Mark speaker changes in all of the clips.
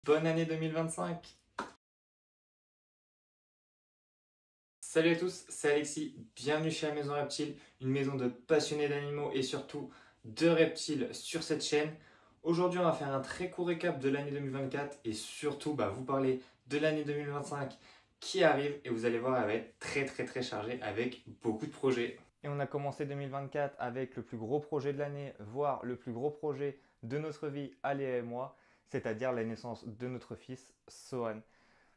Speaker 1: Bonne année 2025! Salut à tous, c'est Alexis, bienvenue chez la Maison Reptile, une maison de passionnés d'animaux et surtout de reptiles sur cette chaîne. Aujourd'hui on va faire un très court récap de l'année 2024 et surtout vous parler de l'année 2025 qui arrive et vous allez voir elle va être très chargée avec beaucoup de projets. Et on a commencé 2024 avec le plus gros projet de l'année, voire le plus gros projet de notre vie, Aléa et moi, c'est-à-dire la naissance de notre fils, Sohan.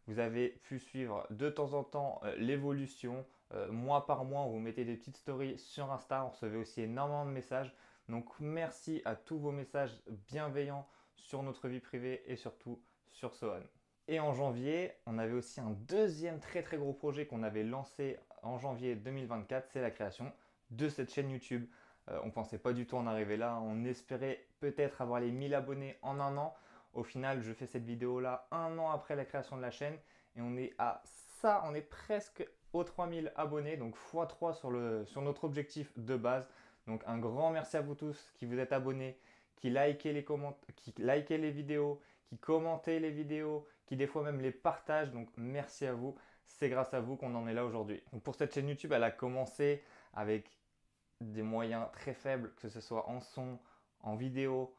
Speaker 1: Vous avez pu suivre de temps en temps l'évolution, mois par mois, vous mettez des petites stories sur Insta, on recevait aussi énormément de messages. Donc merci à tous vos messages bienveillants sur notre vie privée et surtout sur Sohan. Et en janvier, on avait aussi un deuxième très gros projet qu'on avait lancé en janvier 2024, c'est la création de cette chaîne YouTube. On ne pensait pas du tout en arriver là, on espérait peut-être avoir les 1000 abonnés en un an. Au final, je fais cette vidéo là un an après la création de la chaîne et on est à ça, on est presque aux 3000 abonnés, donc x3 sur notre objectif de base. Donc un grand merci à vous tous qui vous êtes abonnés, qui likez les vidéos, qui commentez les vidéos, qui des fois même les partagent. Donc merci à vous, c'est grâce à vous qu'on en est là aujourd'hui. Donc pour cette chaîne YouTube, elle a commencé avec des moyens très faibles, que ce soit en son, en vidéo,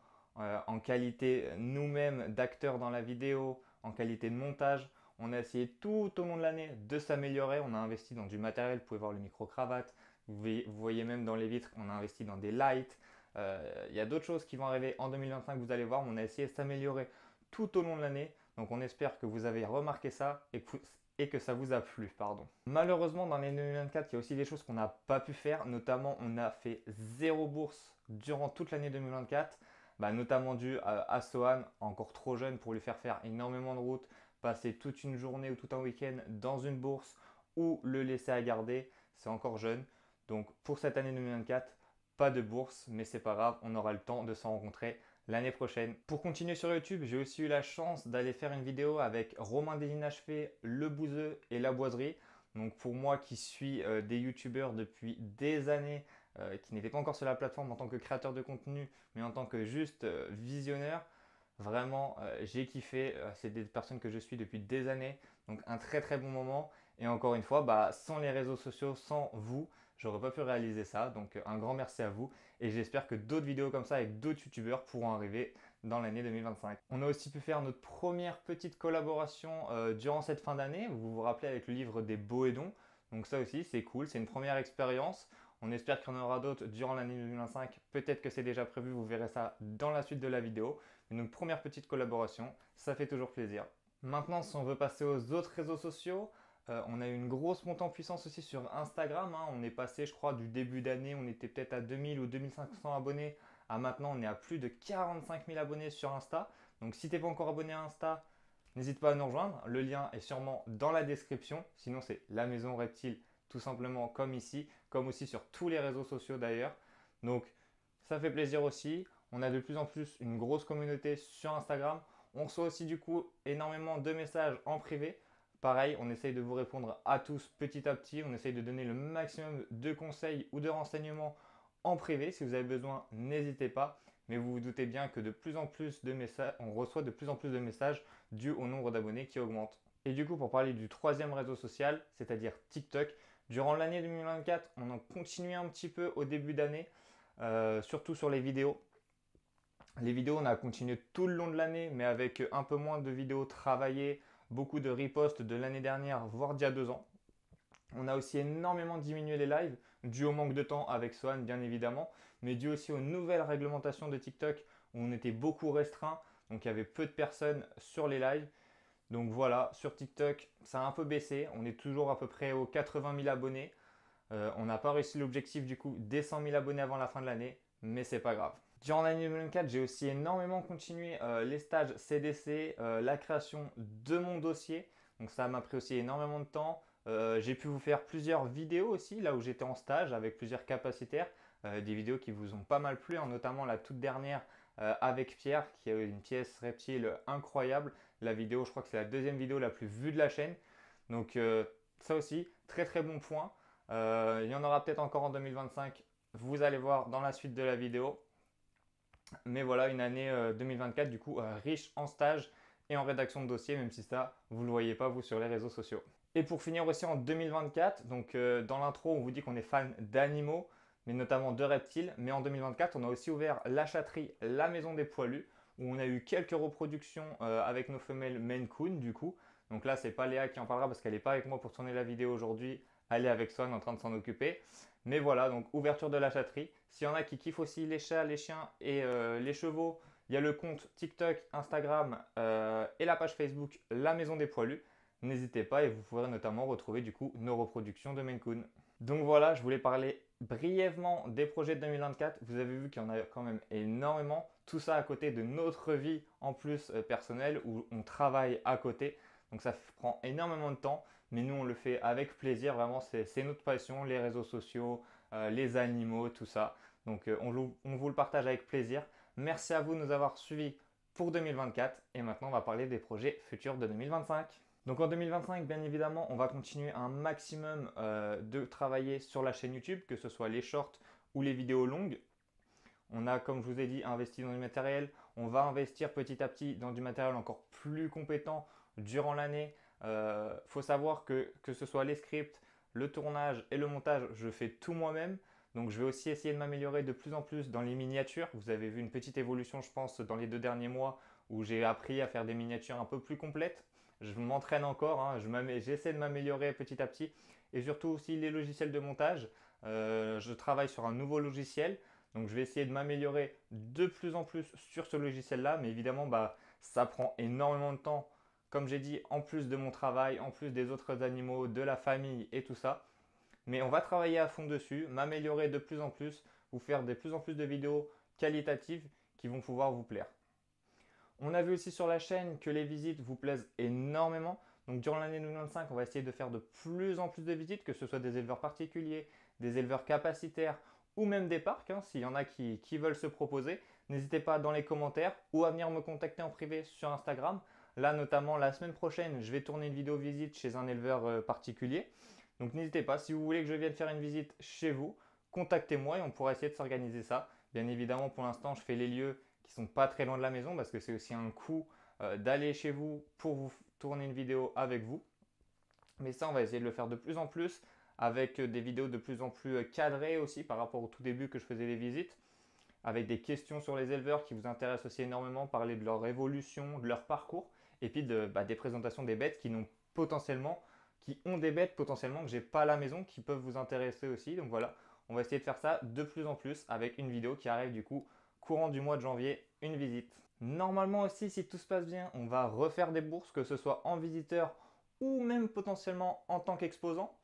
Speaker 1: en qualité nous-mêmes d'acteurs dans la vidéo, en qualité de montage. On a essayé tout au long de l'année de s'améliorer. On a investi dans du matériel, vous pouvez voir le micro-cravate. Vous voyez même dans les vitres, on a investi dans des lights. Il y a d'autres choses qui vont arriver en 2025, vous allez voir. On a essayé de s'améliorer tout au long de l'année. Donc on espère que vous avez remarqué ça et que ça vous a plu, pardon. Malheureusement, dans l'année 2024, il y a aussi des choses qu'on n'a pas pu faire. Notamment, on a fait zéro bourse durant toute l'année 2024, notamment dû à Sohan, encore trop jeune pour lui faire énormément de routes, passer toute une journée ou tout un week-end dans une bourse ou le laisser à garder, c'est encore jeune. Donc pour cette année 2024, pas de bourse, mais c'est pas grave, on aura le temps de s'en rencontrer l'année prochaine. Pour continuer sur YouTube, j'ai aussi eu la chance d'aller faire une vidéo avec Romain Desinachevé, Le Bouzeux et La Boiserie. Donc pour moi qui suis des youtubeurs depuis des années, qui n'étaient pas encore sur la plateforme en tant que créateur de contenu, mais en tant que juste visionneur, vraiment j'ai kiffé. C'est des personnes que je suis depuis des années, donc un très bon moment. Et encore une fois, sans les réseaux sociaux, sans vous, j'aurais pas pu réaliser ça. Donc un grand merci à vous. Et j'espère que d'autres vidéos comme ça avec d'autres youtubeurs pourront arriver dans l'année 2025. On a aussi pu faire notre première petite collaboration durant cette fin d'année. Vous vous rappelez avec le livre des Boédons. Donc ça aussi c'est cool, c'est une première expérience. On espère qu'il y en aura d'autres durant l'année 2025. Peut-être que c'est déjà prévu, vous verrez ça dans la suite de la vidéo. Mais donc première petite collaboration, ça fait toujours plaisir. Maintenant, si on veut passer aux autres réseaux sociaux, on a eu une grosse montée en puissance aussi sur Instagram, hein. On est passé, je crois, du début d'année, on était peut-être à 2000 ou 2500 abonnés, à maintenant on est à plus de 45 000 abonnés sur Insta. Donc si tu n'es pas encore abonné à Insta, n'hésite pas à nous rejoindre. Le lien est sûrement dans la description. Sinon, c'est la Maison Reptile, tout simplement comme ici, comme aussi sur tous les réseaux sociaux d'ailleurs. Donc ça fait plaisir aussi. On a de plus en plus une grosse communauté sur Instagram. On reçoit aussi du coup énormément de messages en privé. Pareil, on essaye de vous répondre à tous petit à petit. On essaye de donner le maximum de conseils ou de renseignements en privé. Si vous avez besoin, n'hésitez pas. Mais vous vous doutez bien que de plus en plus de messages, on reçoit de plus en plus de messages dû au nombre d'abonnés qui augmente. Et du coup, pour parler du troisième réseau social, c'est-à-dire TikTok, durant l'année 2024, on en continuait un petit peu au début d'année, surtout sur les vidéos. Les vidéos, on a continué tout le long de l'année, mais avec un peu moins de vidéos travaillées, beaucoup de reposts de l'année dernière, voire d'il y a 2 ans. On a aussi énormément diminué les lives, dû au manque de temps avec Swan, bien évidemment, mais dû aussi aux nouvelles réglementations de TikTok, où on était beaucoup restreint, donc il y avait peu de personnes sur les lives. Donc voilà, sur TikTok, ça a un peu baissé, on est toujours à peu près aux 80 000 abonnés. On n'a pas réussi l'objectif du coup des 100 000 abonnés avant la fin de l'année, mais c'est pas grave. Durant l'année 2024, j'ai aussi énormément continué les stages CDC, la création de mon dossier. Donc ça m'a pris aussi énormément de temps. J'ai pu vous faire plusieurs vidéos aussi, là où j'étais en stage avec plusieurs capacitaires. Des vidéos qui vous ont pas mal plu, hein, notamment la toute dernière avec Pierre, qui a eu une pièce reptile incroyable. La vidéo, je crois que c'est la deuxième vidéo la plus vue de la chaîne. Donc ça aussi, très bon point. Il y en aura peut-être encore en 2025. Vous allez voir dans la suite de la vidéo. Mais voilà, une année 2024 du coup riche en stages et en rédaction de dossier, même si ça, vous ne le voyez pas vous sur les réseaux sociaux. Et pour finir aussi en 2024, donc dans l'intro, on vous dit qu'on est fan d'animaux, mais notamment de reptiles. Mais en 2024, on a aussi ouvert la chatterie La Maison des Poilus, où on a eu quelques reproductions avec nos femelles Maine Coon du coup. Donc là, c'est pas Léa qui en parlera parce qu'elle n'est pas avec moi pour tourner la vidéo aujourd'hui. Elle est avec Swan en train de s'en occuper. Mais voilà, donc ouverture de la chatterie. S'il y en a qui kiffent aussi les chats, les chiens et les chevaux, il y a le compte TikTok, Instagram et la page Facebook La Maison des Poilus. N'hésitez pas et vous pourrez notamment retrouver du coup nos reproductions de Maine Coon. Donc voilà, je voulais parler brièvement des projets de 2024. Vous avez vu qu'il y en a quand même énormément. Tout ça à côté de notre vie en plus personnelle où on travaille à côté. Donc ça prend énormément de temps, mais nous on le fait avec plaisir. Vraiment, c'est notre passion, les réseaux sociaux, les animaux, tout ça. Donc on vous le partage avec plaisir. Merci à vous de nous avoir suivis pour 2024 et maintenant on va parler des projets futurs de 2025. Donc en 2025, bien évidemment, on va continuer un maximum de travailler sur la chaîne YouTube, que ce soit les shorts ou les vidéos longues. On a, comme je vous ai dit, investi dans du matériel. On va investir petit à petit dans du matériel encore plus compétent durant l'année. Faut savoir que ce soit les scripts, le tournage et le montage, je fais tout moi-même. Donc je vais aussi essayer de m'améliorer de plus en plus dans les miniatures. Vous avez vu une petite évolution, je pense, dans les 2 derniers mois où j'ai appris à faire des miniatures un peu plus complètes. Je m'entraîne encore, hein, j'essaie de m'améliorer petit à petit. Et surtout aussi les logiciels de montage. Je travaille sur un nouveau logiciel. Donc je vais essayer de m'améliorer de plus en plus sur ce logiciel-là. Mais évidemment, ça prend énormément de temps. Comme j'ai dit, en plus de mon travail, en plus des autres animaux, de la famille et tout ça. Mais on va travailler à fond dessus, m'améliorer de plus en plus, vous faire de plus en plus de vidéos qualitatives qui vont pouvoir vous plaire. On a vu aussi sur la chaîne que les visites vous plaisent énormément. Donc durant l'année 2025, on va essayer de faire de plus en plus de visites, que ce soit des éleveurs particuliers, des éleveurs capacitaires ou même des parcs, hein, s'il y en a qui veulent se proposer. N'hésitez pas dans les commentaires ou à venir me contacter en privé sur Instagram. Là notamment la semaine prochaine, je vais tourner une vidéo visite chez un éleveur particulier. Donc n'hésitez pas, si vous voulez que je vienne faire une visite chez vous, contactez-moi et on pourra essayer de s'organiser ça. Bien évidemment, pour l'instant, je fais les lieux qui sont pas très loin de la maison parce que c'est aussi un coût d'aller chez vous pour vous tourner une vidéo avec vous. Mais ça, on va essayer de le faire de plus en plus avec des vidéos de plus en plus cadrées aussi par rapport au tout début que je faisais les visites, avec des questions sur les éleveurs qui vous intéressent aussi énormément, parler de leur évolution, de leur parcours, et puis des présentations des bêtes qui ont des bêtes potentiellement que j'ai pas à la maison, qui peuvent vous intéresser aussi. Donc voilà, on va essayer de faire ça de plus en plus avec une vidéo qui arrive du coup courant du mois de janvier, une visite. Normalement aussi, si tout se passe bien, on va refaire des bourses, que ce soit en visiteur ou même potentiellement en tant qu'exposant.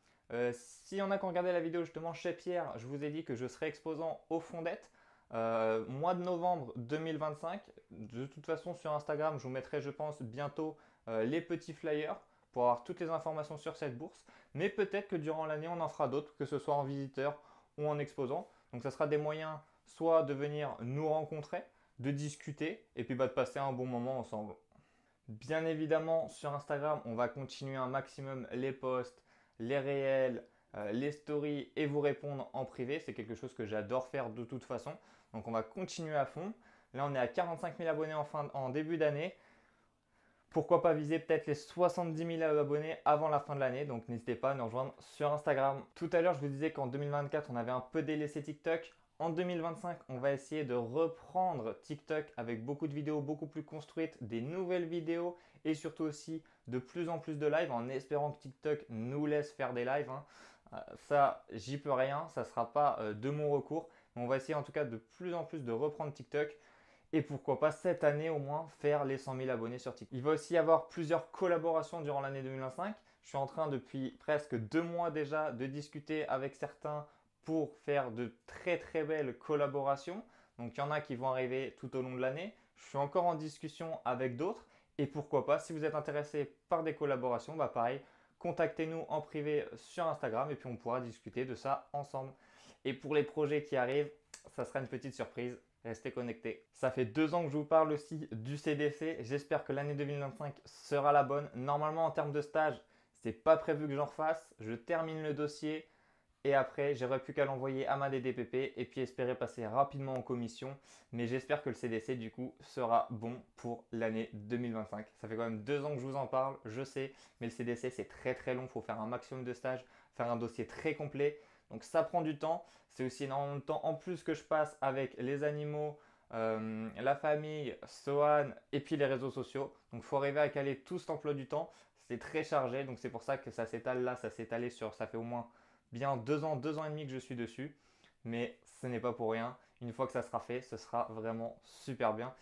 Speaker 1: S'il y en a qui ont regardé la vidéo justement chez Pierre, je vous ai dit que je serai exposant au Fondette. Mois de novembre 2025. De toute façon, sur Instagram, je vous mettrai, je pense, bientôt les petits flyers pour avoir toutes les informations sur cette bourse. Mais peut-être que durant l'année, on en fera d'autres, que ce soit en visiteur ou en exposant. Donc, ça sera des moyens soit de venir nous rencontrer, de discuter et puis de passer un bon moment ensemble. Bien évidemment, sur Instagram, on va continuer un maximum les posts, les réels, les stories et vous répondre en privé. C'est quelque chose que j'adore faire de toute façon. Donc on va continuer à fond. Là, on est à 45 000 abonnés en début d'année. Pourquoi pas viser peut-être les 70 000 abonnés avant la fin de l'année. Donc n'hésitez pas à nous rejoindre sur Instagram. Tout à l'heure, je vous disais qu'en 2024, on avait un peu délaissé TikTok. En 2025, on va essayer de reprendre TikTok avec beaucoup de vidéos beaucoup plus construites, des nouvelles vidéos et surtout aussi de plus en plus de lives en espérant que TikTok nous laisse faire des lives, hein. Ça, j'y peux rien, ça ne sera pas de mon recours. Mais on va essayer en tout cas de plus en plus de reprendre TikTok. Et pourquoi pas cette année au moins faire les 100 000 abonnés sur TikTok. Il va aussi y avoir plusieurs collaborations durant l'année 2025. Je suis en train depuis presque 2 mois déjà de discuter avec certains pour faire de très très belles collaborations. Donc il y en a qui vont arriver tout au long de l'année. Je suis encore en discussion avec d'autres. Et pourquoi pas, si vous êtes intéressé par des collaborations, pareil, contactez-nous en privé sur Instagram et puis on pourra discuter de ça ensemble. Et pour les projets qui arrivent, ça sera une petite surprise. Restez connectés. Ça fait 2 ans que je vous parle aussi du CDC. J'espère que l'année 2025 sera la bonne. Normalement, en termes de stage, c'est pas prévu que j'en refasse. Je termine le dossier Et après, j'aurais plus qu'à l'envoyer à ma DDPP et puis espérer passer rapidement en commission. Mais j'espère que le CDC, du coup, sera bon pour l'année 2025. Ça fait quand même 2 ans que je vous en parle, je sais. Mais le CDC, c'est très très long. Il faut faire un maximum de stages, faire un dossier très complet. Donc ça prend du temps. C'est aussi énormément de temps en plus que je passe avec les animaux, la famille, Sohan et puis les réseaux sociaux. Donc il faut arriver à caler tout cet emploi du temps. C'est très chargé. Donc c'est pour ça que ça s'étale là. Ça s'est étalé sur, ça fait au moins bien 2 ans et demi que je suis dessus, mais ce n'est pas pour rien. Une fois que ça sera fait, ce sera vraiment super bien.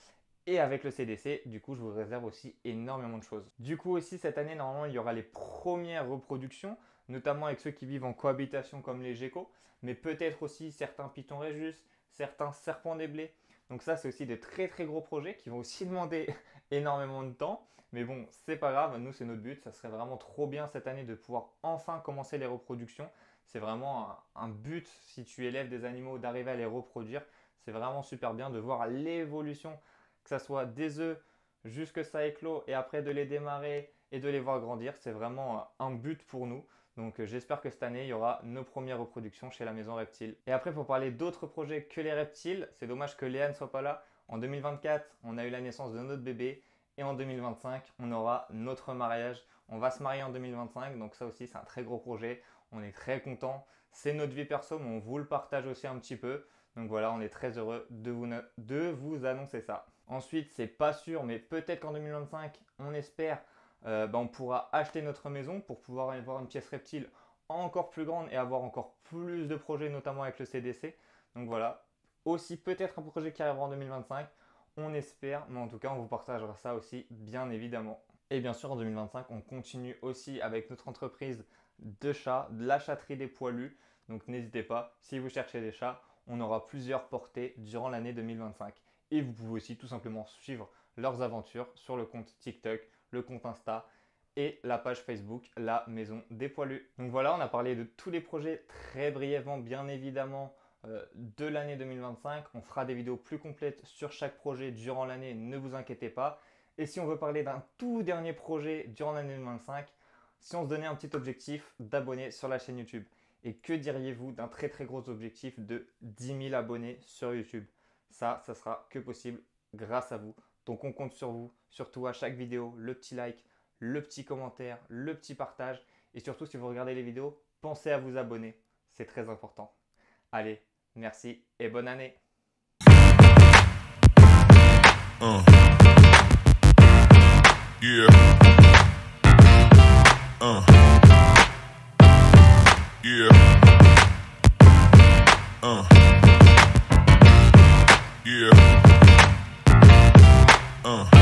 Speaker 1: Et avec le CDC, du coup, je vous réserve aussi énormément de choses. Du coup aussi, cette année, normalement, il y aura les premières reproductions, notamment avec ceux qui vivent en cohabitation comme les geckos, mais peut-être aussi certains pitons régus, certains serpents des blés. Donc ça, c'est aussi de très très gros projets qui vont aussi demander énormément de temps. Mais bon, c'est pas grave, nous c'est notre but. Ça serait vraiment trop bien cette année de pouvoir enfin commencer les reproductions. C'est vraiment un but, si tu élèves des animaux, d'arriver à les reproduire. C'est vraiment super bien de voir l'évolution, que ce soit des œufs jusque ça éclot et après de les démarrer et de les voir grandir. C'est vraiment un but pour nous. Donc j'espère que cette année, il y aura nos premières reproductions chez la Maison Reptile. Et après, pour parler d'autres projets que les reptiles, c'est dommage que Léa ne soit pas là. En 2024, on a eu la naissance de notre bébé. Et en 2025, on aura notre mariage. On va se marier en 2025, donc ça aussi, c'est un très gros projet. On est très content. C'est notre vie perso, mais on vous le partage aussi un petit peu. Donc voilà, on est très heureux de vous annoncer ça. Ensuite, c'est pas sûr, mais peut-être qu'en 2025, on espère, on pourra acheter notre maison pour pouvoir avoir une pièce reptile encore plus grande et avoir encore plus de projets, notamment avec le CDC. Donc voilà, aussi peut-être un projet qui arrivera en 2025. On espère, mais en tout cas, on vous partagera ça aussi, bien évidemment. Et bien sûr, en 2025, on continue aussi avec notre entreprise de chats, de la chatterie des poilus. Donc n'hésitez pas, si vous cherchez des chats, on aura plusieurs portées durant l'année 2025. Et vous pouvez aussi tout simplement suivre leurs aventures sur le compte TikTok, le compte Insta et la page Facebook, la Maison des Poilus. Donc voilà, on a parlé de tous les projets très brièvement, bien évidemment, de l'année 2025. On fera des vidéos plus complètes sur chaque projet durant l'année, ne vous inquiétez pas. Et si on veut parler d'un tout dernier projet durant l'année 2025, si on se donnait un petit objectif d'abonnés sur la chaîne YouTube. Et que diriez-vous d'un très très gros objectif de 10 000 abonnés sur YouTube? Ça sera que possible grâce à vous. Donc on compte sur vous, surtout à chaque vidéo, le petit like, le petit commentaire, le petit partage. Et surtout si vous regardez les vidéos, pensez à vous abonner. C'est très important. Allez, merci et bonne année.
Speaker 2: Yeah. Yeah. Yeah.